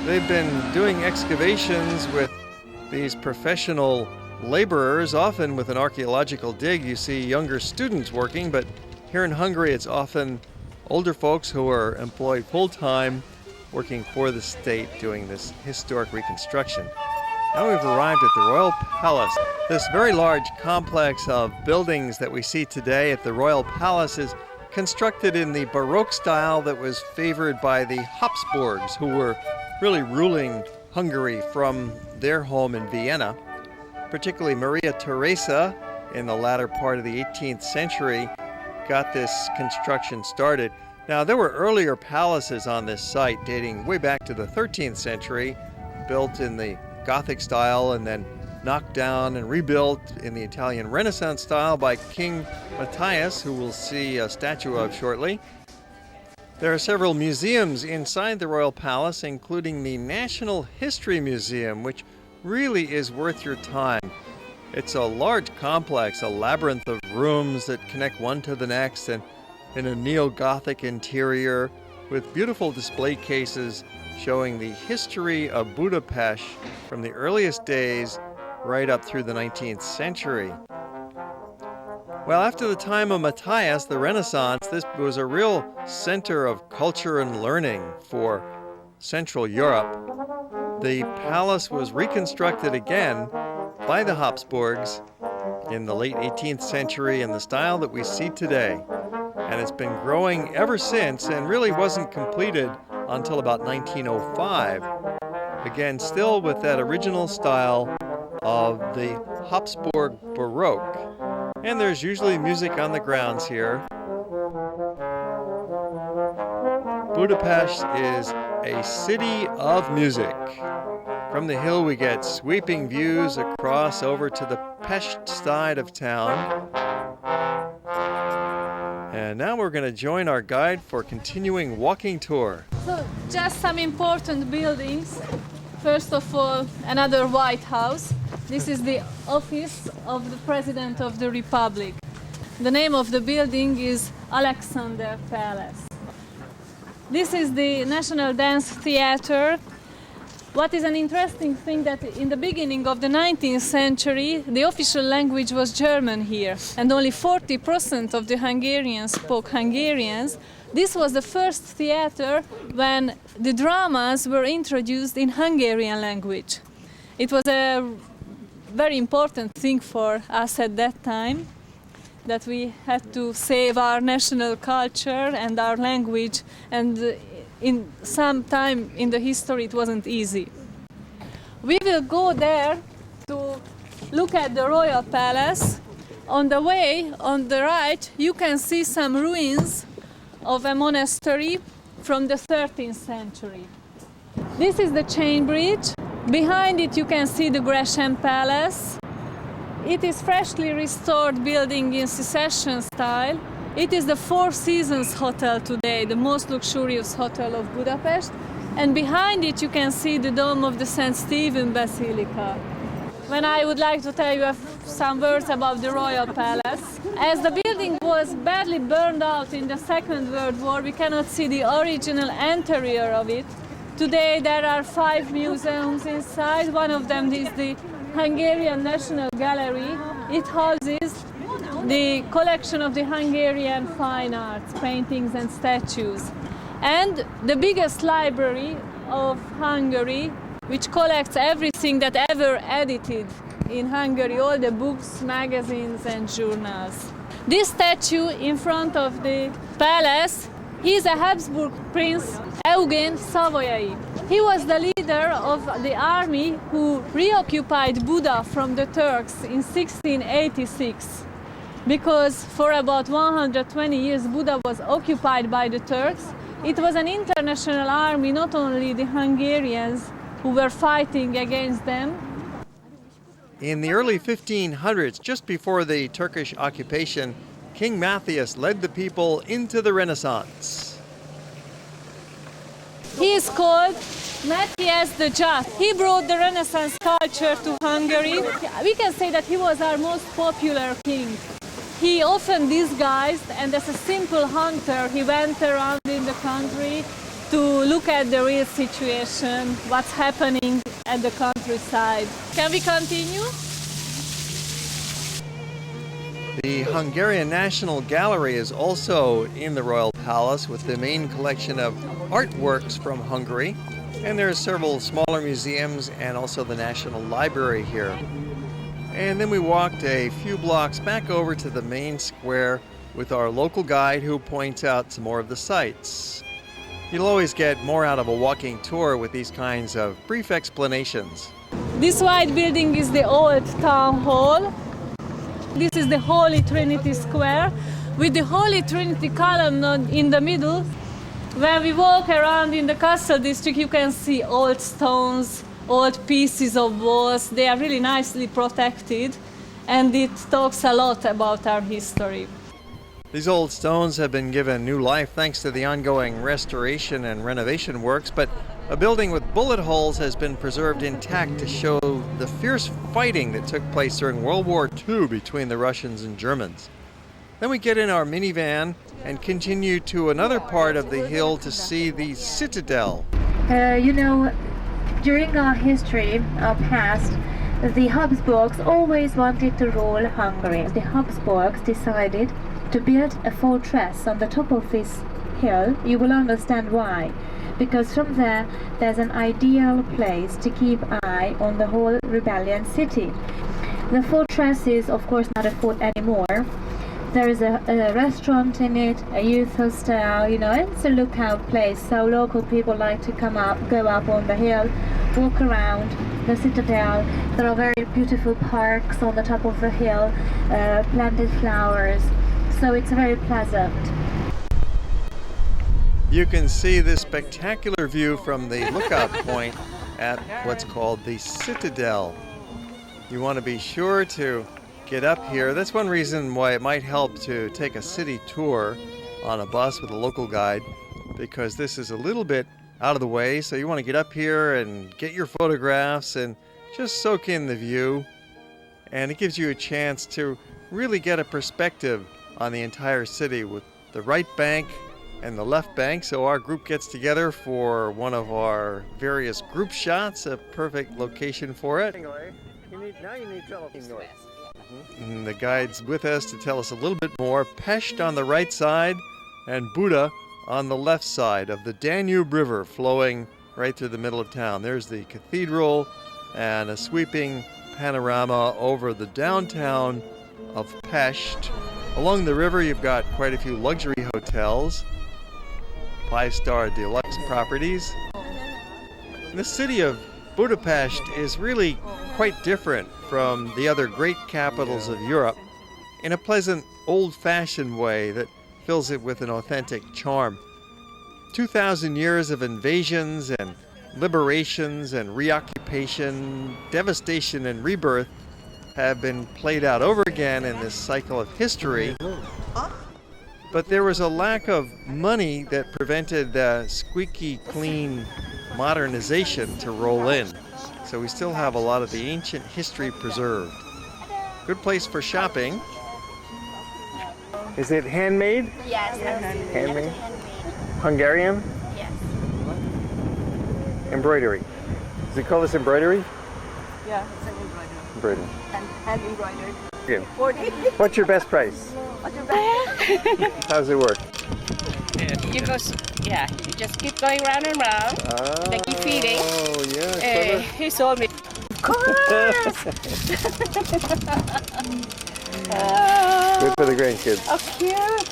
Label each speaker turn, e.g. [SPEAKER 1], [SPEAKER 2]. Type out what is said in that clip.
[SPEAKER 1] They've been doing excavations with these professional laborers. Often with an archaeological dig, you see younger students working, but here in Hungary, it's often older folks who are employed full-time, working for the state, doing this historic reconstruction. Now we've arrived at the Royal Palace. This very large complex of buildings that we see today at the Royal Palace is constructed in the Baroque style that was favored by the Habsburgs, who were really ruling Hungary from their home in Vienna. Particularly Maria Theresa, in the latter part of the 18th century, got this construction started. Now, there were earlier palaces on this site dating way back to the 13th century, built in the Gothic style and then knocked down and rebuilt in the Italian Renaissance style by King Matthias, who we'll see a statue of shortly. There are several museums inside the Royal Palace, including the National History Museum, which really is worth your time. It's a large complex, a labyrinth of rooms that connect one to the next, and in a neo-Gothic interior with beautiful display cases showing the history of Budapest from the earliest days right up through the 19th century. Well, after the time of Matthias, the Renaissance, this was a real center of culture and learning for Central Europe. The palace was reconstructed again by the Habsburgs in the late 18th century in the style that we see today. And it's been growing ever since and really wasn't completed until about 1905. Again, still with that original style of the Habsburg Baroque. And there's usually music on the grounds here. Budapest is a city of music. From the hill we get sweeping views across over to the Pest side of town. And now we're going to join our guide for continuing walking tour.
[SPEAKER 2] So just some important buildings. First of all, another White House. This is the office of the President of the Republic. The name of the building is Alexander Palace. This is the National Dance Theater. What is an interesting thing that in the beginning of the 19th century, the official language was German here, and only 40% of the Hungarians spoke Hungarian. This was the first theater when the dramas were introduced in Hungarian language. It was a very important thing for us at that time, that we had to save our national culture and our language, and in some time in the history it wasn't easy. We will go there to look at the Royal Palace. On the way, on the right, you can see some ruins of a monastery from the 13th century. This is the Chain Bridge. Behind it you can see the Gresham Palace. It is freshly restored building in Secession style. It is the Four Seasons Hotel today, the most luxurious hotel of Budapest. And behind it you can see the dome of the St. Stephen Basilica. When I would like to tell you some words about the Royal Palace. As the building was badly burned out in the Second World War, we cannot see the original interior of it. Today there are 5 museums inside. One of them is the Hungarian National Gallery. It houses the collection of the Hungarian fine arts, paintings and statues. And the biggest library of Hungary, which collects everything that ever edited in Hungary, all the books, magazines and journals. This statue in front of the palace, he is a Habsburg prince, Eugen Savoyai. He was the leader of the army who reoccupied Buda from the Turks in 1686. Because for about 120 years Buda was occupied by the Turks. It was an international army, not only the Hungarians who were fighting against them.
[SPEAKER 1] In the early 1500s, just before the Turkish occupation, King Matthias led the people into the Renaissance.
[SPEAKER 2] He is called Matthias the Just. He brought the Renaissance culture to Hungary. We can say that he was our most popular king. He often disguised, and as a simple hunter, he went around in the country to look at the real situation, what's happening at the countryside. Can we continue?
[SPEAKER 1] The Hungarian National Gallery is also in the Royal Palace with the main collection of artworks from Hungary. And there are several smaller museums and also the National Library here. And then we walked a few blocks back over to the main square with our local guide who points out some more of the sights. You'll always get more out of a walking tour with these kinds of brief explanations.
[SPEAKER 2] This white building is the old town hall. This is the Holy Trinity Square with the Holy Trinity column in the middle. When we walk around in the castle district, you can see old stones, old pieces of walls. They are really nicely protected, and it talks a lot about our history.
[SPEAKER 1] These old stones have been given new life thanks to the ongoing restoration and renovation works, but a building with bullet holes has been preserved intact to show the fierce fighting that took place during World War II between the Russians and Germans. Then we get in our minivan and continue to another part of the hill to see the Citadel.
[SPEAKER 3] During our history, our past, the Habsburgs always wanted to rule Hungary. The Habsburgs decided to build a fortress on the top of this hill. You will understand why. Because from there's an ideal place to keep eye on the whole rebellion city. The fortress is, of course, not a fort anymore. There is a restaurant in it, a youth hostel, it's a lookout place. So local people like to go up on the hill, walk around the Citadel. There are very beautiful parks on the top of the hill, planted flowers. So it's very pleasant.
[SPEAKER 1] You can see this spectacular view from the lookout point at what's called the Citadel. You want to be sure to get up here. That's one reason why it might help to take a city tour on a bus with a local guide, because this is a little bit out of the way, so you want to get up here and get your photographs and just soak in the view. And it gives you a chance to really get a perspective on the entire city with the right bank and the left bank. So our group gets together for one of our various group shots, a perfect location for it. And the guide's with us to tell us a little bit more. Pest on the right side and Buda on the left side of the Danube River flowing right through the middle of town. There's the cathedral and a sweeping panorama over the downtown of Pest. Along the river you've got quite a few luxury hotels, 5-star deluxe properties. And the city of Budapest is really quite different from the other great capitals of Europe in a pleasant, old-fashioned way that fills it with an authentic charm. 2,000 years of invasions and liberations and reoccupation, devastation and rebirth have been played out over again in this cycle of history. But there was a lack of money that prevented the squeaky clean modernization to roll in. So we still have a lot of the ancient history preserved. Good place for shopping. Is it handmade?
[SPEAKER 4] Yes,
[SPEAKER 1] Handmade? Hungarian?
[SPEAKER 4] Yes.
[SPEAKER 1] Embroidery. Does it call this embroidery?
[SPEAKER 4] Yeah, it's an embroidery.
[SPEAKER 1] Embroidery.
[SPEAKER 4] And hand embroidered.
[SPEAKER 1] Good.
[SPEAKER 4] 40.
[SPEAKER 1] What's your best price?
[SPEAKER 4] What's your best?
[SPEAKER 1] How does it work?
[SPEAKER 5] You just keep going round and round. They keep feeding.
[SPEAKER 1] Oh, yeah.
[SPEAKER 5] He sold me. Of course.
[SPEAKER 1] Good for the grandkids.
[SPEAKER 5] Oh, cute.